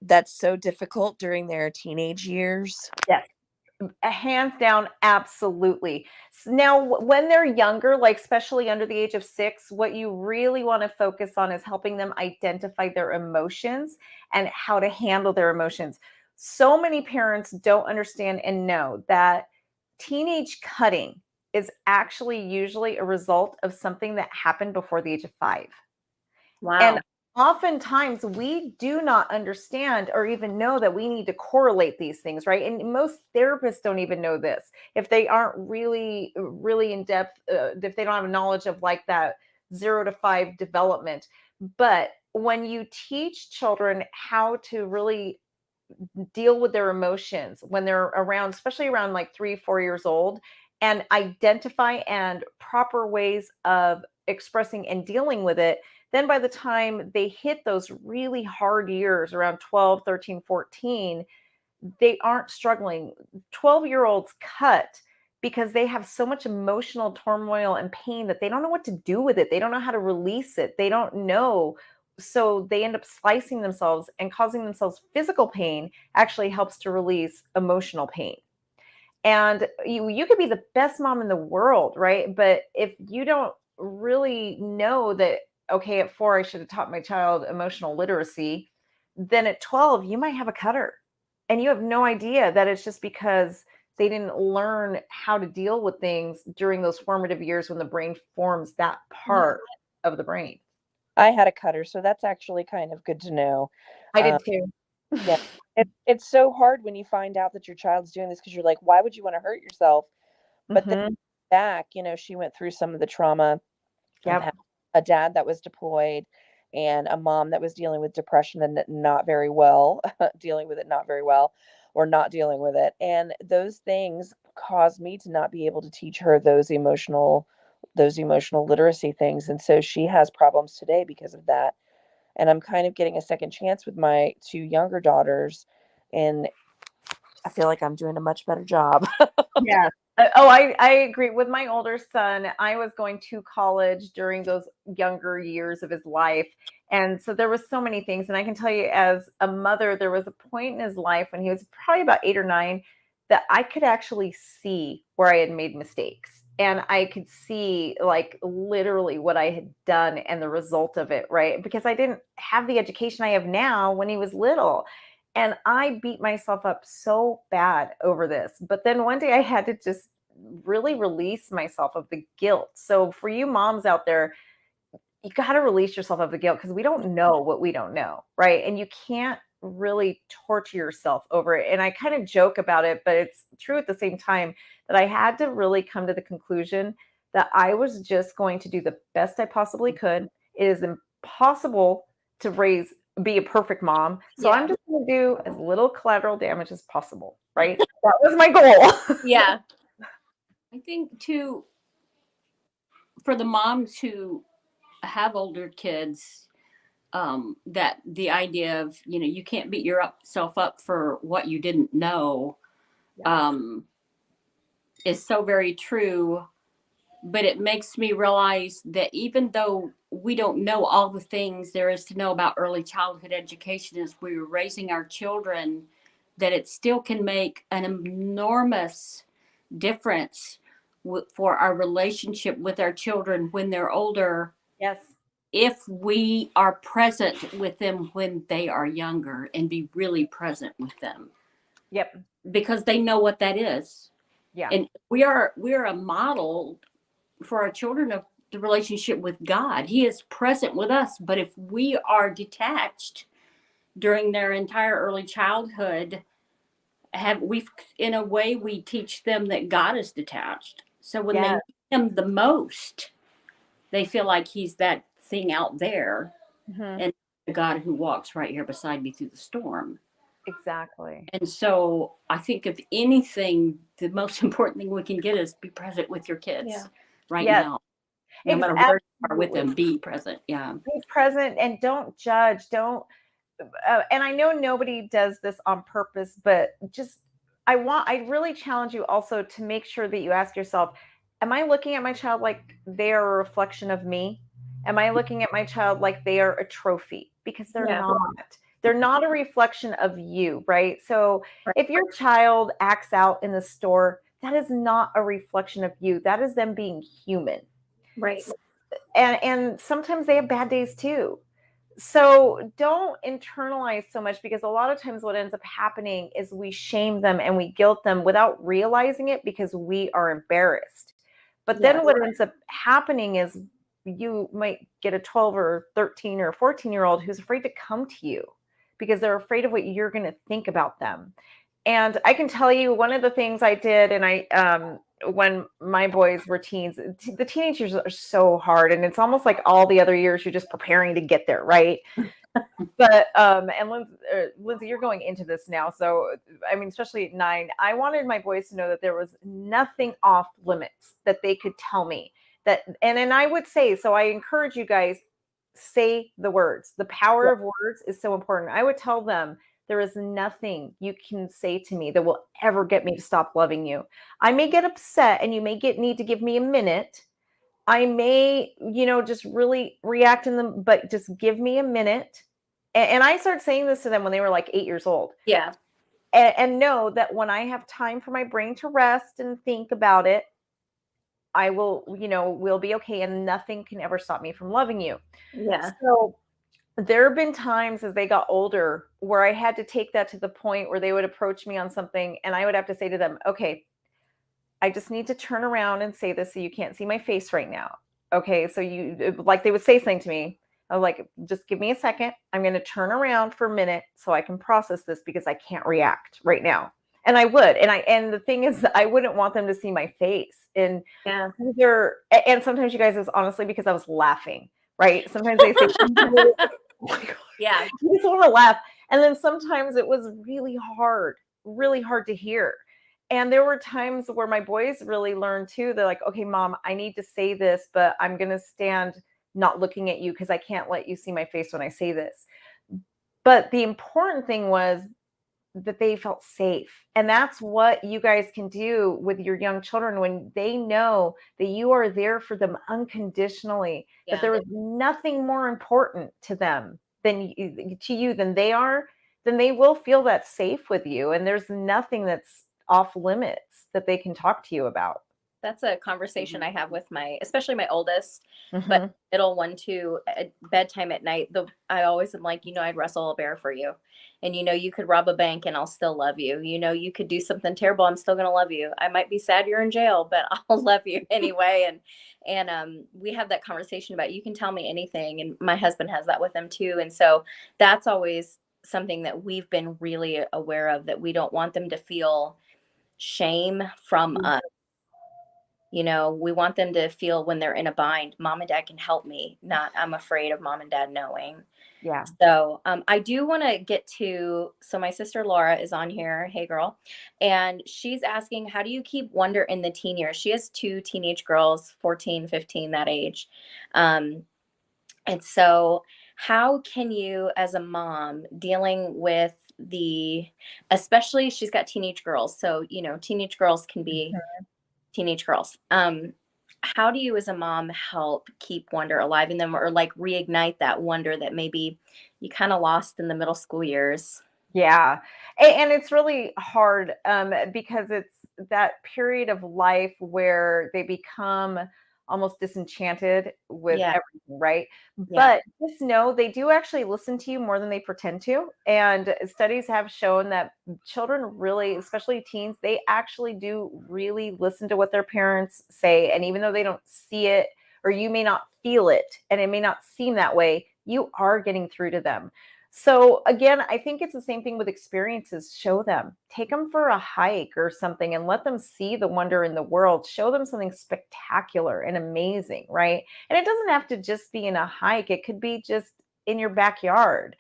that's so difficult during their teenage years? Yes. Hands down, absolutely. Now, when they're younger, like especially under the age of 6, what you really want to focus on is helping them identify their emotions and how to handle their emotions. So many parents don't understand and know that teenage cutting is actually usually a result of something that happened before the age of 5. Wow. And oftentimes we do not understand or even know that we need to correlate these things, right? And most therapists don't even know this if they aren't really, really in depth, if they don't have knowledge of like that 0 to 5 development. But when you teach children how to really deal with their emotions when they're around, especially around like 3, 4 years old, and identify and proper ways of expressing and dealing with it, then by the time they hit those really hard years around 12, 13, 14, they aren't struggling. 12-year-olds cut because they have so much emotional turmoil and pain that they don't know what to do with it. They don't know how to release it. They don't know. So they end up slicing themselves and causing themselves physical pain actually helps to release emotional pain. And you could be the best mom in the world, right? But if you don't really know that, okay, at 4, I should have taught my child emotional literacy, then at 12, you might have a cutter. And you have no idea that it's just because they didn't learn how to deal with things during those formative years when the brain forms that part of the brain. I had a cutter, so that's actually kind of good to know. I did too. Yeah, it's so hard when you find out that your child's doing this because you're like, why would you want to hurt yourself? But then back, she went through some of the trauma of Yep. having a dad that was deployed and a mom that was dealing with depression and not very well, dealing with it not very well, or not dealing with it. And those things caused me to not be able to teach her those emotional literacy things. And so she has problems today because of that. And I'm kind of getting a second chance with my 2 younger daughters, and I feel like I'm doing a much better job. Yeah. I agree. With my older son, I was going to college during those younger years of his life. And so there was so many things. And I can tell you as a mother, there was a point in his life when he was probably about 8 or 9 that I could actually see where I had made mistakes. And I could see like literally what I had done and the result of it, right? Because I didn't have the education I have now when he was little. And I beat myself up so bad over this. But then one day I had to just really release myself of the guilt. So for you moms out there, you got to release yourself of the guilt because we don't know what we don't know, right? And you can't really torture yourself over it. And I kind of joke about it, but it's true at the same time that I had to really come to the conclusion that I was just going to do the best I possibly could. It is impossible to be a perfect mom. So I'm just going to do as little collateral damage as possible, right? That was my goal. Yeah. I think too, for the moms who have older kids, that the idea of, you can't beat yourself up for what you didn't know, is so very true. But it makes me realize that even though we don't know all the things there is to know about early childhood education as we were raising our children, that it still can make an enormous difference for our relationship with our children when they're older. Yes. If we are present with them when they are younger and be really present with them. Yep. Because they know what that is. Yeah. And we're a model for our children of the relationship with God. He is present with us, but if we are detached during their entire early childhood, in a way we teach them that God is detached. So when they need him the most, they feel like he's that thing out there, and the God who walks right here beside me through the storm. Exactly. And so I think if anything, the most important thing we can get is be present with your kids now. No matter where you are with them, be present. Yeah. Be present and don't judge. Don't. And I know nobody does this on purpose, but just I really challenge you also to make sure that you ask yourself, am I looking at my child like they are a reflection of me? Am I looking at my child like they are a trophy? Because they're not. They're not a reflection of you, right? So if your child acts out in the store, that is not a reflection of you. That is them being human. Right. And sometimes they have bad days too. So don't internalize so much, because a lot of times what ends up happening is we shame them and we guilt them without realizing it because we are embarrassed. But then what ends up happening is you might get a 12 or 13 or 14-year-old who's afraid to come to you because they're afraid of what you're going to think about them. And I can tell you one of the things I did, and when my boys were teens, the teenage years are so hard, and it's almost like all the other years you're just preparing to get there, right? But and Lindsay, you're going into this now, so I mean, especially at 9, I wanted my boys to know that there was nothing off limits that they could tell me. That and I would say, so I encourage you guys, say the words. The power of words is so important. I would tell them, there is nothing you can say to me that will ever get me to stop loving you. I may get upset and you may need to give me a minute. I may, just really react in them, but just give me a minute. And I started saying this to them when they were like 8 years old. Yeah. And know that when I have time for my brain to rest and think about it, I will, we'll be okay. And nothing can ever stop me from loving you. Yeah. So there have been times as they got older where I had to take that to the point where they would approach me on something and I would have to say to them, okay, I just need to turn around and say this so you can't see my face right now. Okay, so like they would say something to me. I'm like, just give me a second. I'm going to turn around for a minute so I can process this because I can't react right now. And I would. And the thing is, I wouldn't want them to see my face. And Yeah. and sometimes you guys, it's honestly because I was laughing, right? Sometimes they say, oh my God. Yeah. You just want to laugh. And then sometimes it was really hard to hear. And there were times where my boys really learned too. They're like, okay, Mom, I need to say this, but I'm going to stand not looking at you because I can't let you see my face when I say this. But the important thing was that they felt safe. And that's what you guys can do with your young children when they know that you are there for them unconditionally, that there is nothing more important to them than they are, then they will feel that safe with you. And there's nothing that's off limits that they can talk to you about. That's a conversation I have with especially my oldest, Mhm. but middle one too. At bedtime at night, I always am like, I'd wrestle a bear for you, and you could rob a bank and I'll still love you. You could do something terrible, I'm still gonna love you. I might be sad you're in jail, but I'll love you anyway. And we have that conversation about, you can tell me anything, and my husband has that with him too. And so that's always something that we've been really aware of, that we don't want them to feel shame from us. We want them to feel when they're in a bind, Mom and Dad can help me, not I'm afraid of Mom and Dad knowing. Yeah. So I do want to get to, so my sister Laura is on here. Hey girl. And she's asking, how do you keep wonder in the teen years? She has 2 teenage girls, 14, 15, that age. And so how can you, as a mom, dealing with especially she's got teenage girls. So, teenage girls can be teenage girls. How do you as a mom help keep wonder alive in them, or like reignite that wonder that maybe you kind of lost in the middle school years? Yeah. And it's really hard because it's that period of life where they become almost disenchanted with everything, right? Yeah. But just know they do actually listen to you more than they pretend to. And studies have shown that children really, especially teens, they actually do really listen to what their parents say. And even though they don't see it, or you may not feel it, and it may not seem that way, you are getting through to them. So again, I think it's the same thing with experiences. Show them, take them for a hike or something and let them see the wonder in the world. Show them something spectacular and amazing, right? And it doesn't have to just be in a hike. It could be just in your backyard.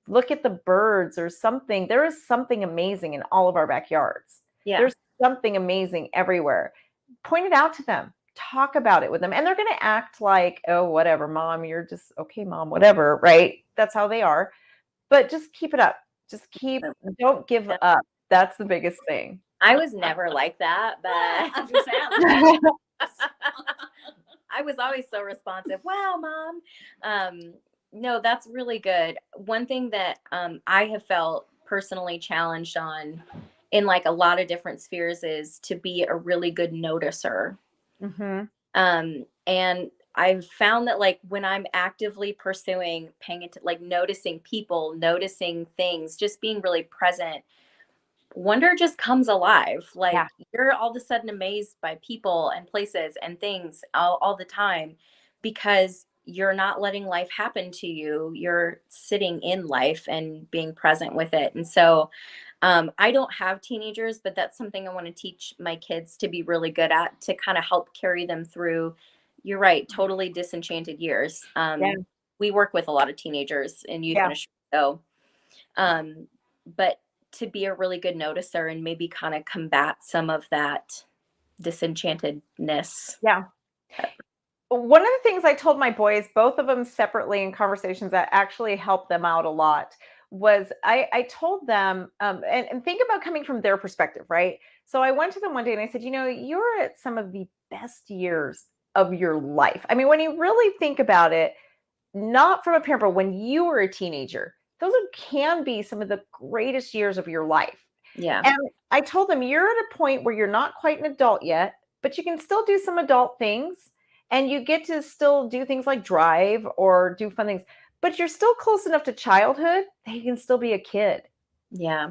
Look at the birds or something. There is something amazing in all of our backyards. Yeah. There's something amazing everywhere. Point it out to them. Talk about it with them. And they're going to act like, oh, whatever, Mom, you're just okay, Mom, whatever, right? That's how they are. But just keep it up. Don't give up. That's the biggest thing. I was never like that, but I was always so responsive. Wow, Mom. No, that's really good. One thing that I have felt personally challenged on in like a lot of different spheres is to be a really good noticer. Mm-hmm. And I've found that like when I'm actively pursuing like noticing people, noticing things, just being really present, wonder just comes alive. Like you're all of a sudden amazed by people and places and things all the time. because you're not letting life happen to you. You're sitting in life and being present with it. And so I don't have teenagers, but that's something I want to teach my kids to be really good at, to kind of help carry them through. You're right, totally disenchanted years. Yeah. We work with a lot of teenagers in youth Yeah. ministry. So, but to be a really good noticer and maybe kind of combat some of that disenchantedness. Yeah. One of the things I told my boys, both of them separately in conversations that actually helped them out a lot, was I told them, and think about coming from their perspective, right? So I went to them one day and I said, you're at some of the best years of your life. I mean, when you really think about it, not from a parent, but when you were a teenager, those can be some of the greatest years of your life. Yeah. And I told them, you're at a point where you're not quite an adult yet, but you can still do some adult things. And you get to still do things like drive or do fun things, but you're still close enough to childhood that you can still be a kid. Yeah.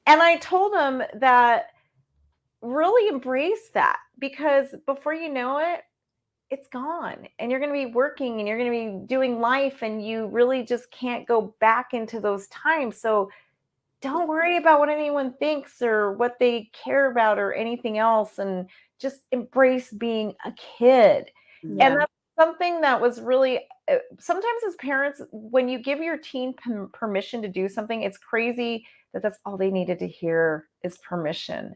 And I told them that really embrace that, because before you know it, it's gone and you're going to be working and you're going to be doing life and you really just can't go back into those times. So don't worry about what anyone thinks or what they care about or anything else, and just embrace being a kid. Yeah. And that's something that was really, sometimes as parents, when you give your teen permission to do something, it's crazy that that's all they needed to hear is permission.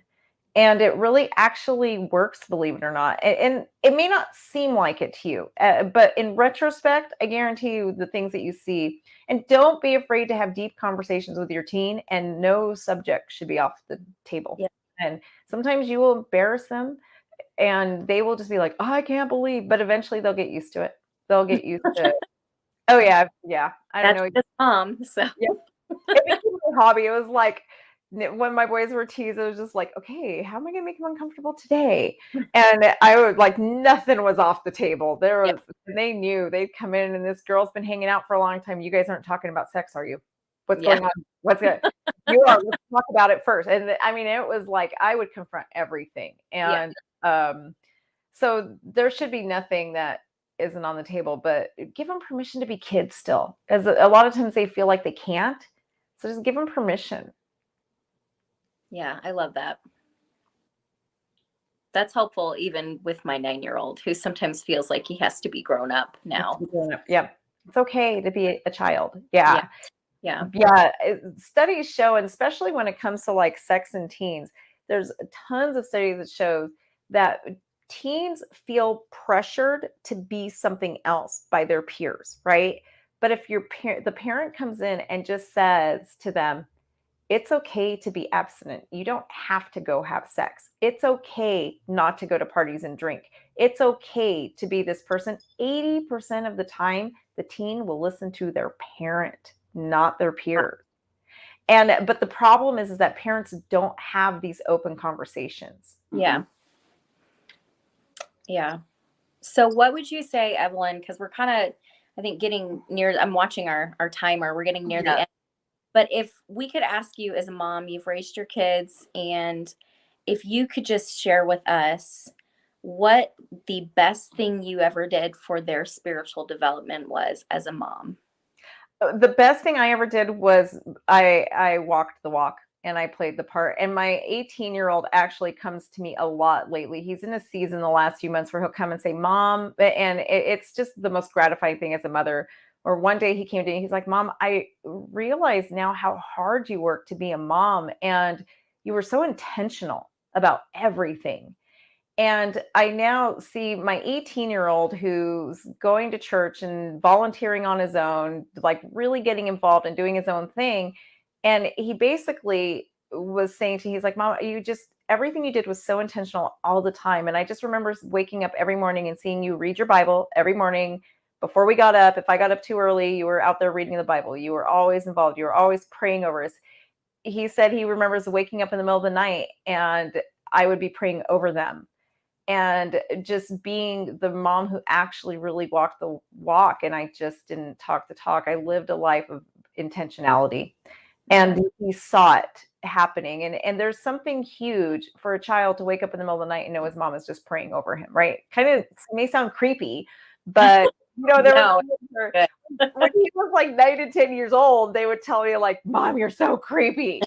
And it really actually works, believe it or not. And it may not seem like it to you, but in retrospect, I guarantee you the things that you see. And don't be afraid to have deep conversations with your teen, and no subject should be off the table. Yeah. And sometimes you will embarrass them and they will just be like, oh, I can't believe, but eventually they'll get used to it. They'll get used to it. Oh yeah. Yeah. I don't That's know. just mom. So Yeah. It became a hobby. It was like, when my boys were teased, it was just like, okay, how am I going to make them uncomfortable today? And I would like, nothing was off the table. There was, they knew they'd come in and this girl's been hanging out for a long time. You guys aren't talking about sex, are you? What's going on? What's good? You are. Let's talk about it first. And I mean, it was like, I would confront everything. And so there should be nothing that isn't on the table, but give them permission to be kids still. As a lot of times they feel like they can't. So just give them permission. Yeah, I love that. That's helpful even with my 9-year-old, who sometimes feels like he has to be grown up now. Yeah. It's okay to be a child. Yeah. Yeah. Studies show, and especially when it comes to like sex and teens, there's tons of studies that show that teens feel pressured to be something else by their peers, right? But if the parent comes in and just says to them, it's okay to be abstinent. You don't have to go have sex. It's okay not to go to parties and drink. It's okay to be this person. 80% of the time, the teen will listen to their parent, not their peers. But the problem is that parents don't have these open conversations. Yeah. Yeah. So what would you say, Evelyn, because we're kind of, I think, getting near, I'm watching our timer. We're getting near the end. But if we could ask you as a mom, you've raised your kids, and if you could just share with us what the best thing you ever did for their spiritual development was as a mom. The best thing I ever did was I walked the walk and I played the part. And my 18-year-old actually comes to me a lot lately. He's in a season the last few months where he'll come and say, Mom, and it's just the most gratifying thing as a mother. Or one day he came to me, he's like, Mom, I realize now how hard you work to be a mom, and you were so intentional about everything. And I now see my 18-year-old who's going to church and volunteering on his own, like really getting involved and doing his own thing. And he basically was saying to me, he's like, Mom, everything you did was so intentional all the time. And I just remember waking up every morning and seeing you read your Bible every morning. Before we got up, if I got up too early, you were out there reading the Bible. You were always involved. You were always praying over us. He said he remembers waking up in the middle of the night and I would be praying over them. And just being the mom who actually really walked the walk. And I just didn't talk the talk. I lived a life of intentionality. And he saw it happening. And there's something huge for a child to wake up in the middle of the night and know his mom is just praying over him, right? Kind of may sound creepy, But there No, were good. when he was like 9 to 10 years old, they would tell me like, "Mom, you're so creepy."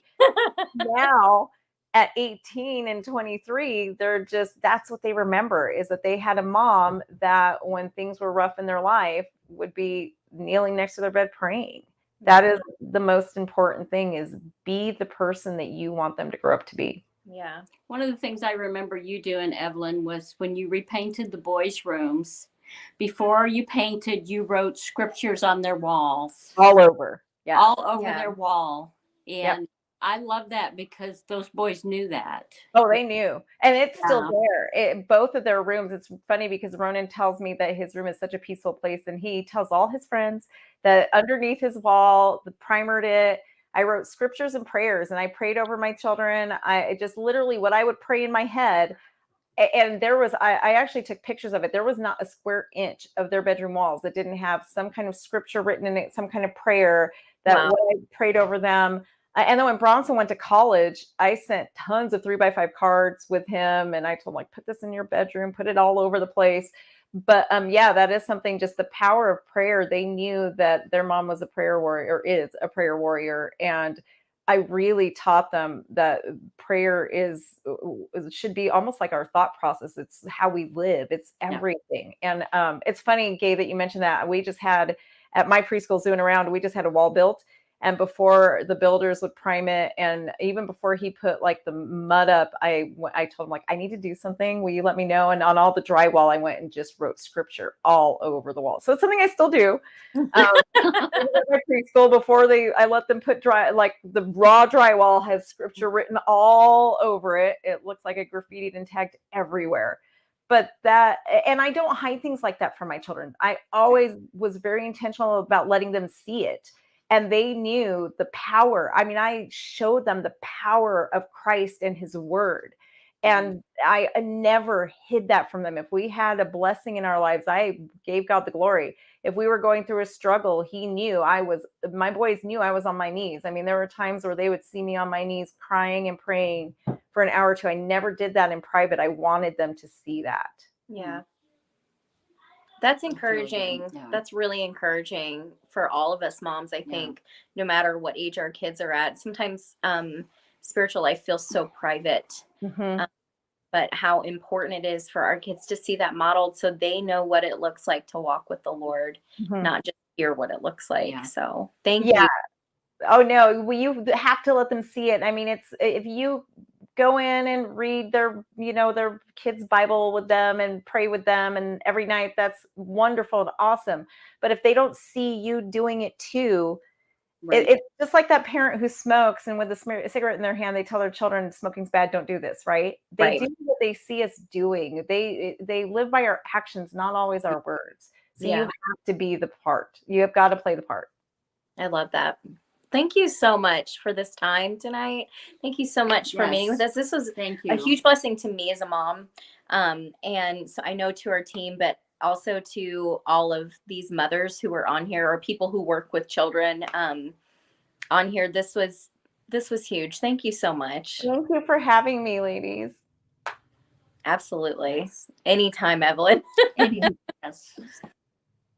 Now at 18 and 23, that's what they remember, is that they had a mom that when things were rough in their life would be kneeling next to their bed praying. That is the most important thing, is be the person that you want them to grow up to be. Yeah. One of the things I remember you doing, Evelyn, was when you repainted the boys' rooms. Before you painted, you wrote scriptures on their walls, All over. Yeah. all over Yeah. their wall. Yep. And I love that because those boys knew that. Oh, they knew. And it's still Yeah. there. Both of their rooms. It's funny because Ronan tells me that his room is such a peaceful place, and he tells all his friends that underneath his wall, the primered it, I wrote scriptures and prayers, and I prayed over my children. I just literally what I would pray in my head. And there was, I actually took pictures of it. There was not a square inch of their bedroom walls that didn't have some kind of scripture written in it, some kind of prayer that Wow. what I prayed over them. And then when Bronson went to college, I sent tons of 3x5 cards with him. And I told him, like, put this in your bedroom, put it all over the place. But yeah, that is something, just the power of prayer. They knew that their mom was a prayer warrior, or is a prayer warrior. And I really taught them that prayer should be almost like our thought process. It's how we live. It's everything. And it's funny, Gabe, that you mentioned that. We just had at my preschool Zooming Around, we just had a wall built. And before the builders would prime it, and even before he put like the mud up, I told him, like, I need to do something. Will you let me know? And on all the drywall, I went and just wrote scripture all over the wall. So it's something I still do. My preschool, before I let them put like the raw drywall has scripture written all over it. It looks like a graffitied and tagged everywhere. But and I don't hide things like that from my children. I always was very intentional about letting them see it. And they knew the power. I mean, I showed them the power of Christ and his word. And I never hid that from them. If we had a blessing in our lives, I gave God the glory. If we were going through a struggle, my boys knew I was on my knees. I mean, there were times where they would see me on my knees crying and praying for an hour or two. I never did that in private. I wanted them to see that. Yeah. That's really encouraging. good. Yeah. That's really encouraging for all of us moms, I think, no matter what age our kids are at. Sometimes spiritual life feels so private, Mm-hmm. but how important it is for our kids to see that modeled so they know what it looks like to walk with the Lord, Mm-hmm. not just hear what it looks like. Yeah. So thank Yeah. you. Oh no, you have to let them see it. I mean, it's, if you go in and read their kids' Bible with them and pray with them and every night, that's wonderful and awesome. But if they don't see you doing it too, Right. it's just like that parent who smokes and with a cigarette in their hand, they tell their children smoking's bad, don't do this, right? They Right. do what they see us doing. They live by our actions, not always our words. So you Yeah. have to be the part. You have got to play the part. I love that. Thank you so much for this time tonight. Thank you so much for meeting Yes. with us. This was Thank you. a huge blessing to me as a mom. And so I know to our team, but also to all of these mothers who are on here or people who work with children on here. This was huge. Thank you so much. Thank you for having me, ladies. Absolutely. Anytime, Evelyn. Yes.